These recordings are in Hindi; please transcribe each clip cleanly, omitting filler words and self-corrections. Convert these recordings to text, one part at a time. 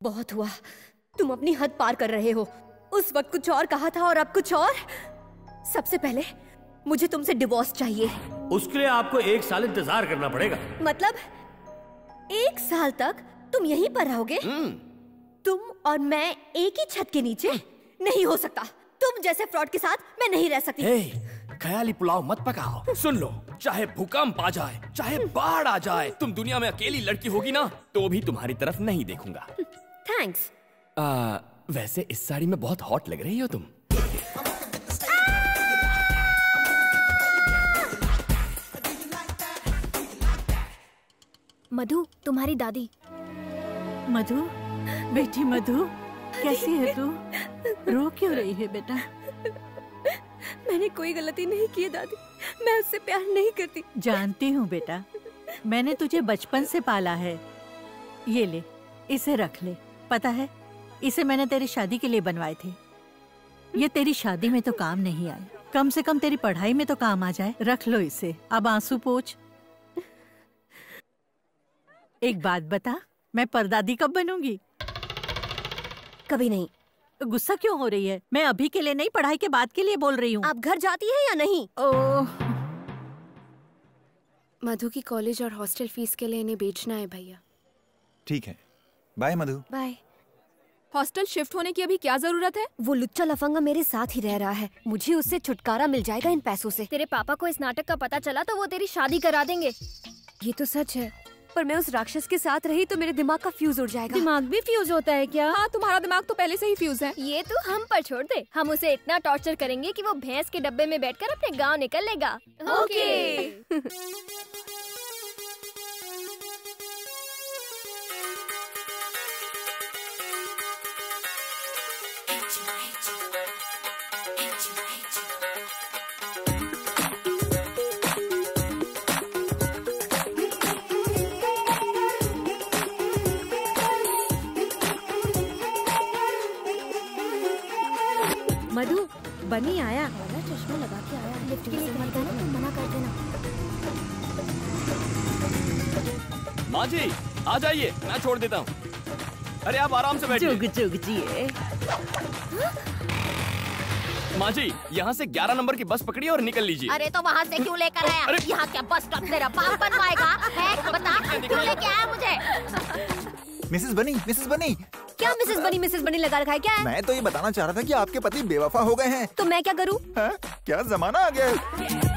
बहुत हुआ, तुम अपनी हद पार कर रहे हो। उस वक्त कुछ और कहा था और अब कुछ और। सबसे पहले मुझे तुमसे डिवोर्स चाहिए। उसके लिए आपको 1 साल इंतजार करना पड़ेगा। मतलब 1 साल तक तुम यहीं पर रहोगे? तुम और मैं एक ही छत के नीचे? नहीं हो सकता। तुम जैसे फ्रॉड के साथ मैं नहीं रह सकती। ख्याली पुलाव मत पकाओ। सुन लो, चाहे भूकंप आ जाए, चाहे बाढ़ आ जाए, तुम दुनिया में अकेली लड़की होगी ना तो भी तुम्हारी तरफ नहीं देखूंगा। थैंक्स। वैसे इस साड़ी में बहुत हॉट लग रही हो तुम। मधु, तुम्हारी दादी। मधु, बेटी मधु, कैसी है तू? रो क्यों रही है बेटा? मैंने कोई गलती नहीं की है दादी, मैं उससे प्यार नहीं करती। जानती हूँ बेटा, मैंने तुझे बचपन से पाला है। ये ले, इसे रख ले। पता है, इसे मैंने तेरी शादी के लिए बनवाए थे। ये तेरी शादी में तो काम नहीं आए, कम से कम तेरी पढ़ाई में तो काम आ जाए। रख लो इसे, अब आंसू पोंछ। एक बात बता, मैं परदादी कब बनूंगी? कभी नहीं। गुस्सा क्यों हो रही है? मैं अभी के लिए नहीं, पढ़ाई के बाद के लिए बोल रही हूँ। आप घर जाती है या नहीं? ओह, मधु की कॉलेज और हॉस्टल फीस के लिए इन्हें बेचना है भैया। ठीक है, बाय मधु। बाय। हॉस्टल शिफ्ट होने की अभी क्या जरूरत है? वो लुच्चा लफंगा मेरे साथ ही रह रहा है, मुझे उससे छुटकारा मिल जाएगा इन पैसों से। तेरे पापा को इस नाटक का पता चला तो वो तेरी शादी करा देंगे। ये तो सच है, पर मैं उस राक्षस के साथ रही तो मेरे दिमाग का फ्यूज उड़ जाएगा। दिमाग भी फ्यूज होता है क्या? हाँ, तुम्हारा दिमाग तो पहले से ही फ्यूज है। ये तो हम पर छोड़ दे, हम उसे इतना टॉर्चर करेंगे कि वो भैंस के डब्बे में बैठकर अपने गांव निकल लेगा। ओके। मधु, बनी आया। चश्मा लगा के आया, लिफ्ट के लिए मत देना, तुम मना कर देना। माँ जी, आ जाइए, मैं छोड़ देता हूँ। अरे आप आराम से बैठिए। जुग जुग जिए। माँ जी, यहाँ से 11 नंबर की बस पकड़िए और निकल लीजिए। अरे तो वहाँ से क्यों लेकर आया? यहाँ क्या बस स्टॉप तेरा बाप बनवाएगा? है? बता, क्यों लेके आया मुझे? मिसेस बनी। क्या मिसेस बनी लगा रखा है क्या है? मैं तो ये बताना चाह रहा था कि आपके पति बेवफा हो गए हैं। तो मैं क्या करूँ? क्या जमाना आ गया है।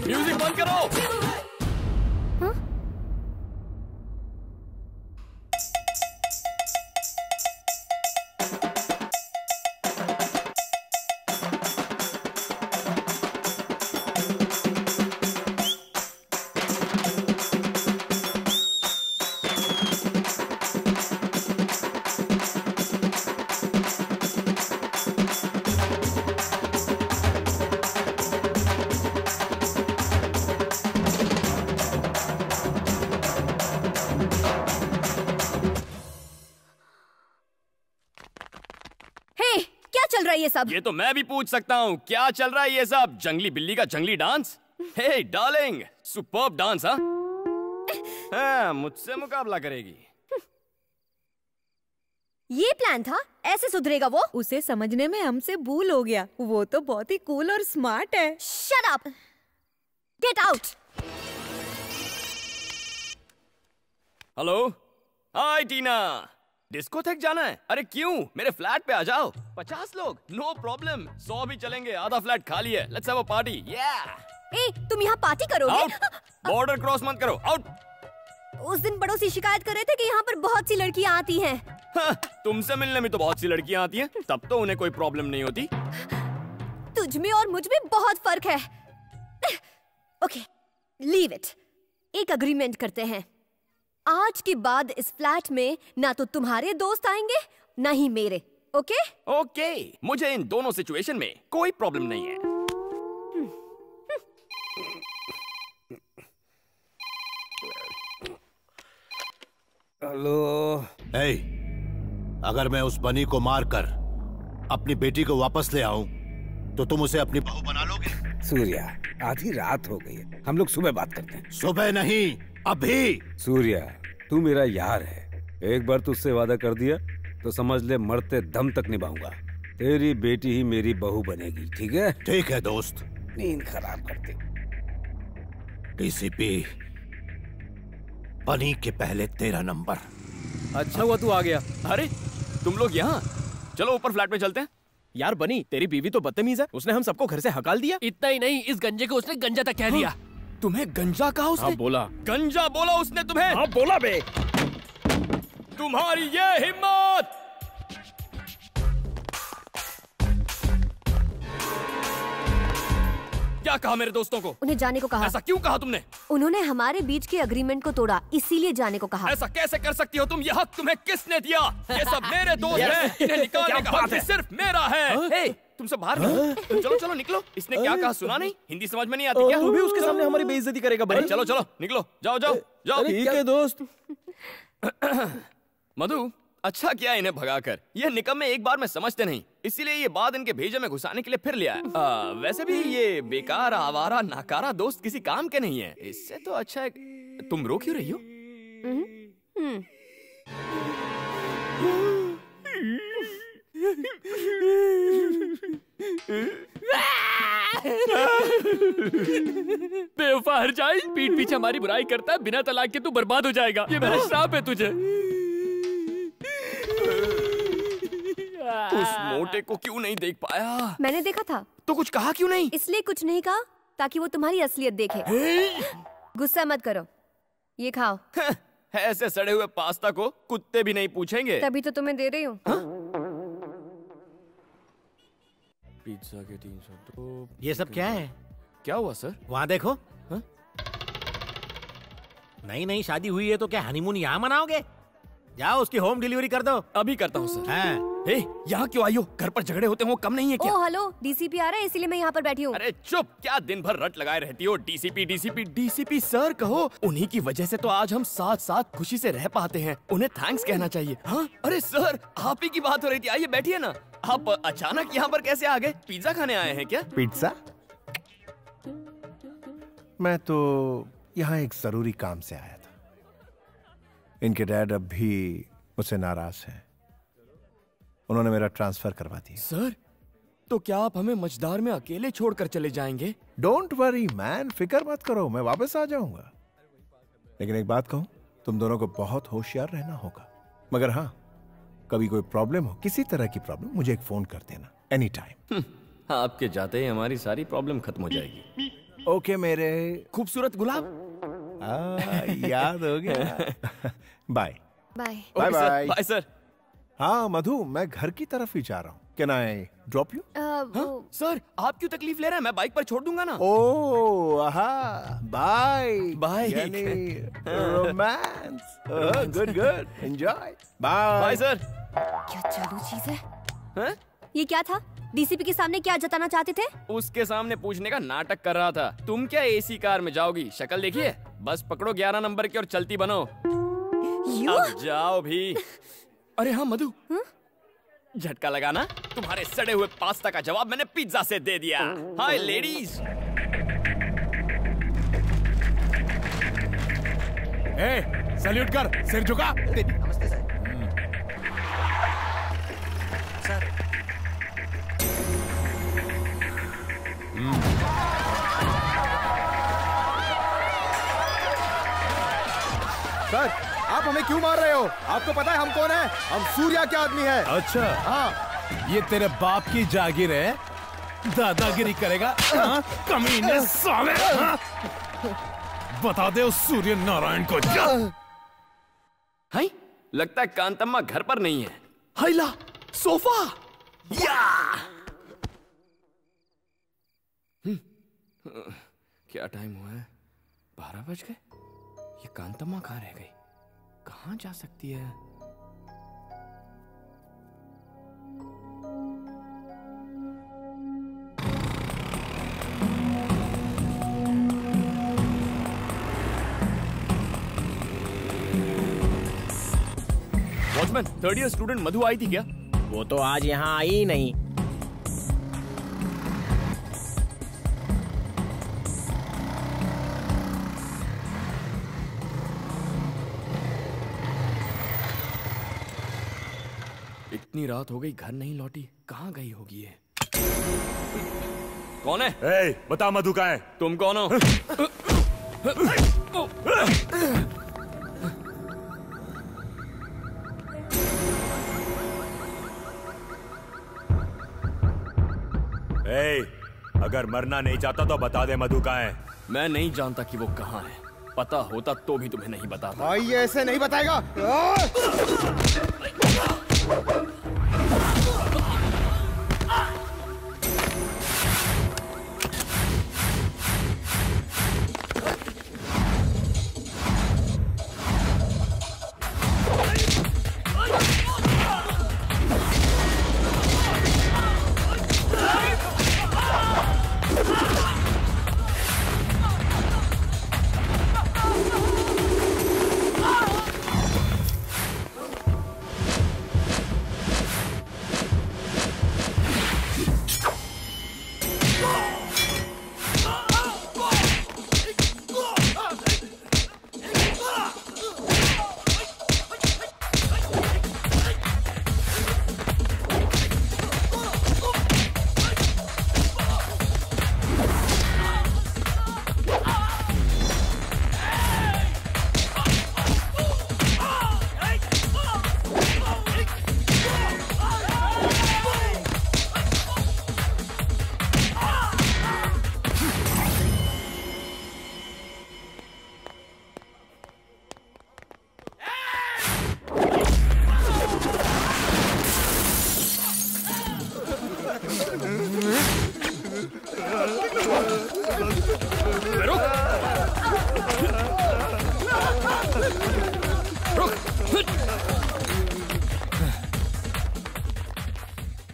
म्यूजिक बंद करो। ये सब? ये तो मैं भी पूछ सकता हूँ, क्या चल रहा है ये सब? जंगली बिल्ली का जंगली डांस? हे डार्लिंग, सुपर्ब डांस। हाँ, मुझसे मुकाबला करेगी। ये प्लान था? ऐसे सुधरेगा वो? उसे समझने में हमसे भूल हो गया। वो तो बहुत ही कूल और स्मार्ट है। Shut up! Get out! Hello, hi Tina. Disco तक जाना है? अरे क्यों, मेरे फ्लैट पे आ जाओ। 50 लोग, नो प्रॉब्लम। 100 भी चलेंगे, आधा फ्लैट खाली है। Let's have a party. ए, तुम यहाँ पार्टी करोगे? आउट! बॉर्डर क्रॉस मत करो। आउट! उस दिन पड़ोसी शिकायत कर रहे थे कि यहाँ पर बहुत सी लड़कियाँ आती हैं। हाँ, तुमसे मिलने में तो बहुत सी लड़कियाँ आती हैं, तब तो उन्हें कोई प्रॉब्लम नहीं होती। तुझ में और मुझ में बहुत फर्क है। Okay, leave it. एक अग्रीमेंट करते हैं, आज के बाद इस फ्लैट में ना तो तुम्हारे दोस्त आएंगे ना ही मेरे। ओके? ओके, मुझे इन दोनों सिचुएशन में कोई प्रॉब्लम नहीं है। हेलो। हे, अगर मैं उस बनी को मारकर अपनी बेटी को वापस ले आऊं तो तुम उसे अपनी बहू बना लोगे? सूर्या, आधी रात हो गई है, हम लोग सुबह बात करते हैं। सुबह नहीं, अभी। सूर्या, तू मेरा यार है, एक बार तुझसे वादा कर दिया तो समझ ले मरते दम तक निभाऊंगा। तेरी बेटी ही मेरी बहू बनेगी, ठीक है? ठीक है दोस्त। नींद खराब करते। डीसीपी, बनी के पहले तेरा नंबर। अच्छा हुआ तू आ गया। अरे तुम लोग यहाँ, चलो ऊपर फ्लैट में चलते हैं। यार बनी, तेरी बीवी तो बदतमीज है, उसने हम सबको घर से हकाल दिया। इतना ही नहीं, इस गंजे को उसने गंजा तक कह दिया। तुम्हें गंजा कहा उसने? हाँ बोला। गंजा बोला उसने तुम्हें? हाँ बोला बे। तुम्हारी ये हिम्मत! क्या कहा मेरे दोस्तों को? उन्हें जाने को कहा। ऐसा क्यों कहा तुमने? उन्होंने हमारे बीच के अग्रीमेंट को तोड़ा, इसीलिए जाने को कहा। ऐसा कैसे कर सकती हो तुम? ये हक तुम्हें किसने दिया? ये सब मेरे दोस्त हैं, इन्हें निकालने का हक सिर्फ मेरा है। तुमसे बाहर निकलो। चलो चलो निकलो। इसने क्या कहा सुना नहीं? हिंदी समझ में नहीं आती क्या? तू भी उसके सामने हमारी बेइज्जती करेगा बनी? चलो चलो निकलो, जाओ जाओ जाओ। ठीक है दोस्त। मधु, अच्छा किया इन्हें भगाकर। ये निकम्मे एक बार में समझते नहीं, इसीलिए ये बात इनके भेजे में घुसाने के लिए फिर ले आया। वैसे भी ये बेकार, आवारा, नाकारा दोस्त किसी काम के नहीं है। इससे तो अच्छा है। तुम रो क्यों रही हो? बेवफा हर जाए, पीठ पीछे हमारी बुराई करता है, बिना तलाक के तू बर्बाद हो जाएगा। ये मेरा श्राप है तुझे। उस मोटे को क्यों नहीं देख पाया? मैंने देखा था। तो कुछ कहा क्यों नहीं? इसलिए कुछ नहीं कहा ताकि वो तुम्हारी असलियत देखे। गुस्सा मत करो, ये खाओ। ऐसे सड़े हुए पास्ता को कुत्ते भी नहीं पूछेंगे। तभी तो तुम्हें दे रही हूँ। पिज्जा के 302। ये सब क्या है? क्या हुआ सर? वहाँ देखो। हाँ? नई नई शादी हुई है तो क्या हनीमून यहाँ मनाओगे? जाओ उसकी होम डिलीवरी कर दो। अभी करता हूँ सर। हाँ। यहाँ क्यों आई हो? घर पर झगड़े होते हैं, वो कम नहीं है क्या? ओ हेलो, डीसीपी आ रहा है इसीलिए मैं यहाँ पर बैठी हूँ। अरे चुप, क्या दिन भर रट लगाए रहती हो? डीसीपी डीसीपी डीसीपी सर कहो। उन्हीं की वजह से तो आज हम साथ साथ खुशी से रह पाते हैं। उन्हें थैंक्स कहना चाहिए। हाँ? अरे सर, आप ही की बात हो रही थी, आइए बैठिए ना। आप अचानक यहाँ पर कैसे आ गए? पिज्जा खाने आए हैं क्या? पिज्जा? मैं तो यहाँ एक जरूरी काम से आया था। इनके डैड अब भी मुझसे नाराज हैं। उन्होंने मेरा ट्रांसफर करवा दिया। सर, तो क्या आप हमें मझदार में अकेले छोड़कर चले जाएंगे? डोंट वरी मैन, फिक्र मत करो, मैं वापस आ जाऊंगा। लेकिन एक बात कहूं, तुम दोनों को बहुत होशियार रहना होगा। मगर हाँ, कभी कोई प्रॉब्लम हो, किसी तरह की प्रॉब्लम, मुझे एक फोन कर देना एनी टाइम। आपके जाते ही हमारी सारी प्रॉब्लम खत्म हो जाएगी। ओके मेरे खूबसूरत गुलाब। याद हो गया। Bye bye bye bye bye sir. हाँ मधु, मैं घर की तरफ ही जा रहा हूँ। Can I drop you? Sir, आप क्यों तकलीफ ले रहे हैं? मैं बाइक पर छोड़ दूंगा ना। ओह आहा, बाय बाय। यानी romance. Good good, enjoy. Bye bye sir. क्या चालू चीज है? हाँ? ये क्या था? डीसीपी के सामने क्या जताना चाहते थे? उसके सामने पूछने का नाटक कर रहा था। तुम क्या एसी कार में जाओगी? शक्ल देखिए। बस पकड़ो 11 नंबर की और चलती बनो। अब जाओ भी। अरे हाँ मधु, झटका लगाना। तुम्हारे सड़े हुए पास्ता का जवाब मैंने पिज्जा से दे दिया। हाय लेडीज। सैल्यूट कर, सिर झुका। नमस्ते सर। सर, आप हमें क्यों मार रहे हो? आपको पता है हम कौन है? हम सूर्या के आदमी हैं। अच्छा, हाँ। ये तेरे बाप की जागीर है? दादागिरी करेगा? कमीने साले! बता दे उस सूर्य नारायण को। हाय, लगता है कांतम्मा घर पर नहीं है। हाइला, सोफा। या! क्या टाइम हुआ है? 12 बज गए। ये कांतम्मा कहाँ रह गई? कहाँ जा सकती है? वॉचमैन, 3rd ईयर स्टूडेंट मधु आई थी क्या? वो तो आज यहाँ आई ही नहीं। इतनी रात हो गई, घर नहीं लौटी, कहाँ गई होगी ये? कौन है? बता मधु कहाँ है? तुम कौन हो? अगर मरना नहीं चाहता तो बता दे मधु कहाँ है। मैं नहीं जानता कि वो कहाँ है। पता होता तो भी तुम्हें नहीं बताता। भाई ये ऐसे नहीं बताएगा।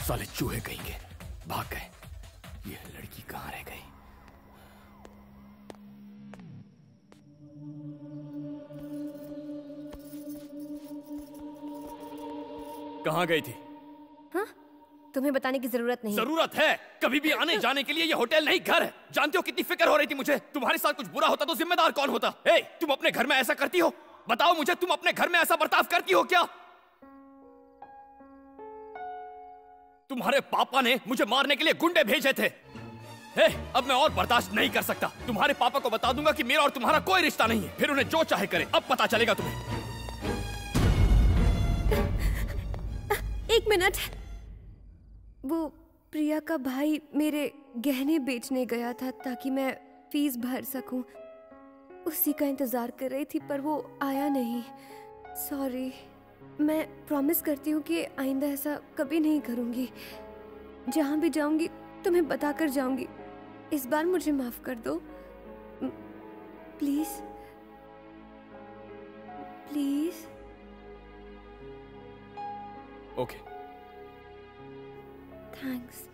साले चूहे कहेंगे, भाग गए। ये लड़की कहाँ रह गई? कहाँ गई थी? हाँ? तुम्हें बताने की जरूरत नहीं। जरूरत है। कभी भी आने जाने के लिए ये होटल नहीं घर है। जानते हो कितनी फिक्र हो रही थी मुझे? तुम्हारे साथ कुछ बुरा होता तो जिम्मेदार कौन होता? तुम अपने घर में ऐसा करती हो? बताओ मुझे, तुम अपने घर में ऐसा बर्ताव करती हो क्या? तुम्हारे पापा ने मुझे मारने के लिए गुंडे भेजे थे। अब मैं और बर्दाश्त नहीं कर सकता। तुम्हारे पापा को बता दूंगा कि मेरा और तुम्हारा कोई रिश्ता नहीं है, फिर उन्हें जो चाहे करे। अब पता चलेगा तुम्हें। 1 मिनट। वो प्रिया का भाई मेरे गहने बेचने गया था ताकि मैं फीस भर सकूं। उसी का इंतजार कर रही थी पर वो आया नहीं। सॉरी। मैं प्रॉमिस करती हूँ कि आइंदा ऐसा कभी नहीं करूँगी। जहाँ भी जाऊँगी तुम्हें बताकर जाऊँगी। इस बार मुझे माफ कर दो प्लीज। प्लीज। ओके। थैंक्स।